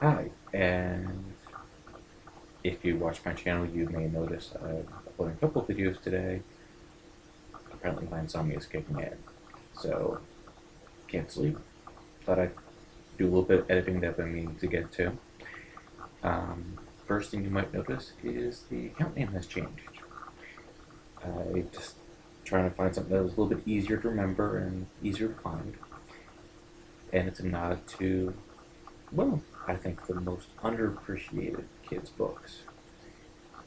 Hi, and if you watch my channel, you may notice I'm uploading a couple of videos today. Apparently my insomnia is kicking in, so can't sleep. Thought I'd do a little bit of editing that I've been meaning to get to. First thing you might notice is the account name has changed. I just trying to find something that was a little bit easier to remember and easier to find. And it's a nod to, well, I think the most underappreciated kids' books.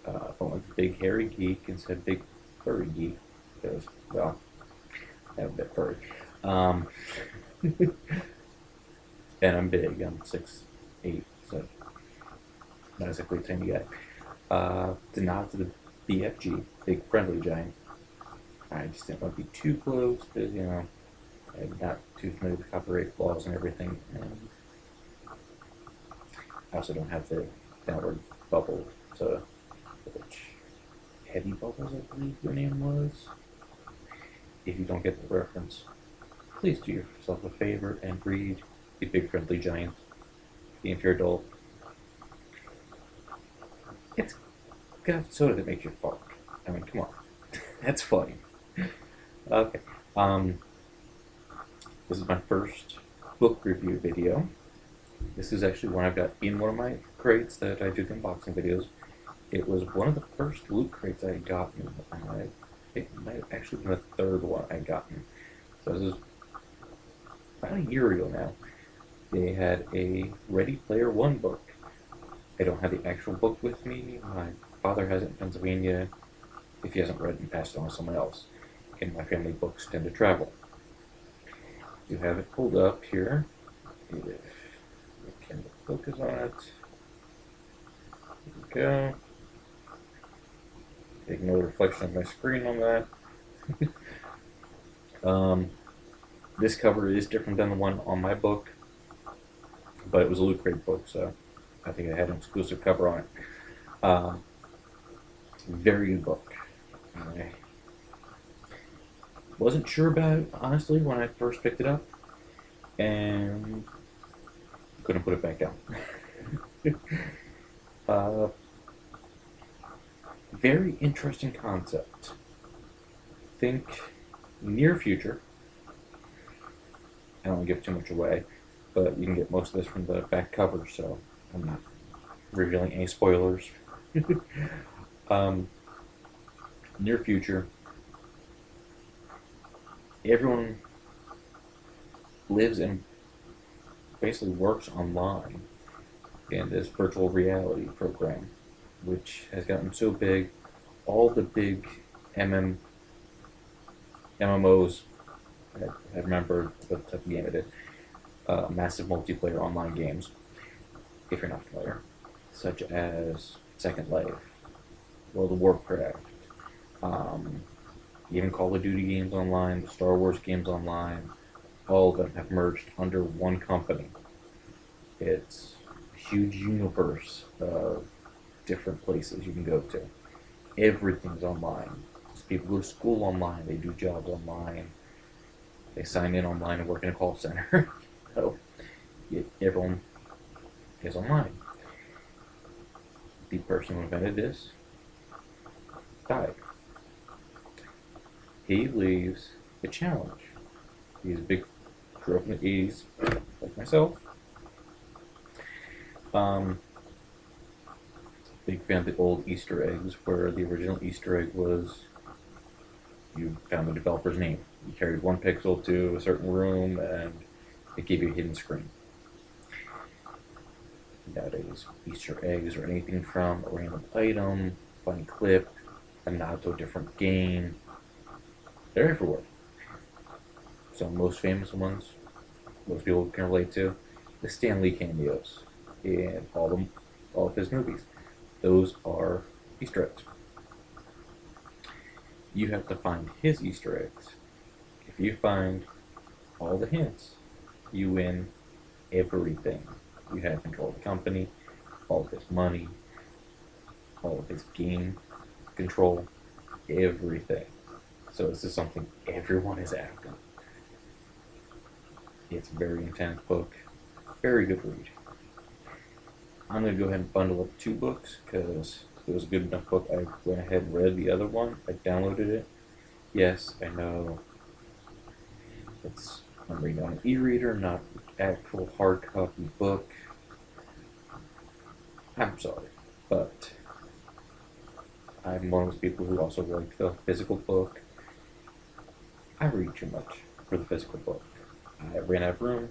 I went with Big Hairy Geek instead of Big Furry Geek because, well, I'm a bit furry. Um, and I'm big. I'm 6'8", so not exactly a tiny guy. The nod to the BFG, Big Friendly Giant. I just didn't want to be too close because, I'm not too familiar with copyright laws and everything. And I also don't have the downward bubble to which Heavy Bubbles, I believe your name was. If you don't get the reference, please do yourself a favor and read The Big Friendly Giant. If you're adult, it's got soda that makes you fart. I mean, come on, that's funny. Okay, this is my first book review video. This is actually one I've got in one of my crates that I do the unboxing videos. It was one of the first loot crates I had gotten. It might have actually been the third one I had gotten. So this is about a year ago now. They had a Ready Player One book. I don't have the actual book with me. My father has it in Pennsylvania. If he hasn't read it and passed it on to someone else. And my family books tend to travel. You have it pulled up here. If you can focus on it. There we go. Ignore the reflection of my screen on that. This cover is different than the one on my book, but it was a Loot Crate book, so I think it had an exclusive cover on it. Very good book. I wasn't sure about it, honestly, when I first picked it up, and couldn't put it back down. Very interesting concept. Think near future. I don't want to give too much away, but you can get most of this from the back cover, so I'm not revealing any spoilers. Near future. Everyone lives and basically works online in this virtual reality program, which has gotten so big, all the big MMOs, I remember what type of game it is, massive multiplayer online games, if you're not familiar, such as Second Life, World of Warcraft, even Call of Duty games online, the Star Wars games online, all of them have merged under one company. It's a huge universe of different places you can go to. Everything's online. So people go to school online, they do jobs online, they sign in online and work in a call center. So everyone is online. The person who invented this died. He leaves a challenge. He's big, grew up in the 80s, like myself. Big fan of the old Easter eggs, where the original Easter egg was you found the developer's name. You carried one pixel to a certain room, and it gave you a hidden screen. Nowadays, Easter eggs or anything from a random item, funny clip, a nod to a different game. They're everywhere. Some most famous ones, most people can relate to, the Stan Lee cameos in all of his movies. Those are Easter eggs. You have to find his Easter eggs. If you find all the hints, you win everything. You have control of the company, all of his money, all of his game control, everything. So this is something everyone is after. It's a very intense book, very good read. I'm going to go ahead and bundle up 2 books because it was a good enough book. I went ahead and read the other one. I downloaded it. Yes, I know I'm reading on an e-reader, not actual hard copy book. I'm sorry, but I'm one of those people who also like the physical book. I read too much for the physical book. I ran out of room,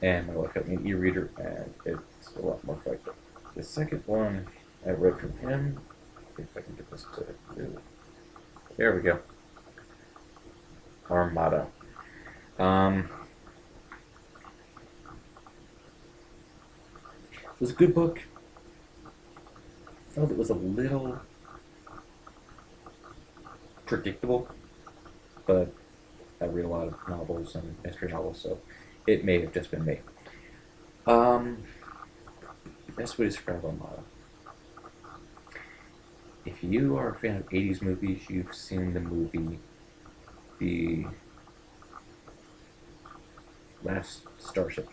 and my wife got me an e-reader, and it's a lot more effective. The second one I read from him, if I can get this to do. There we go. Armada. It was a good book. I felt it was a little predictable, but I read a lot of novels and mystery novels, so it may have just been me. Best way to describe Armada. If you are a fan of 80s movies, you've seen the movie The Last Starship.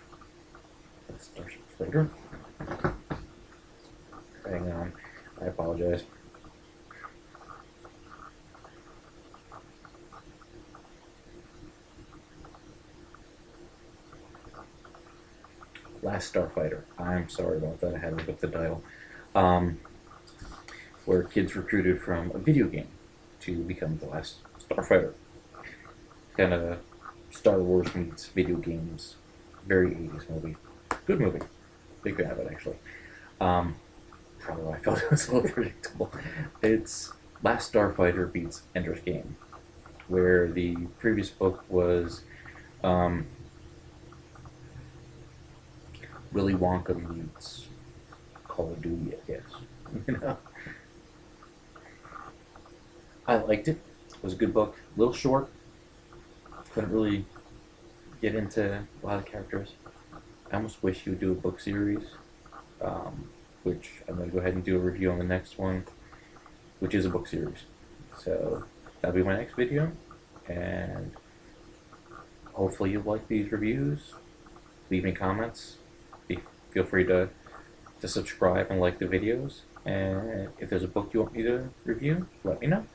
Starship Freighter? Hang on. I apologize. Last Starfighter. I'm sorry about that. I had to look up the title. Where kids recruited from a video game to become the last Starfighter. Kind of Star Wars meets video games. Very 80s movie. Good movie. Big fan of it, actually. Probably why I felt it was a little predictable. It's Last Starfighter beats Ender's Game, where the previous book was Willy Wonka meets Call of Duty, I guess. You know? I liked it. It was a good book. A little short. Couldn't really get into a lot of characters. I almost wish you would do a book series, which I'm going to go ahead and do a review on the next one, which is a book series. So that'll be my next video, and hopefully you'll like these reviews. Leave me comments. Feel free to subscribe and like the videos, and if there's a book you want me to review, let me know.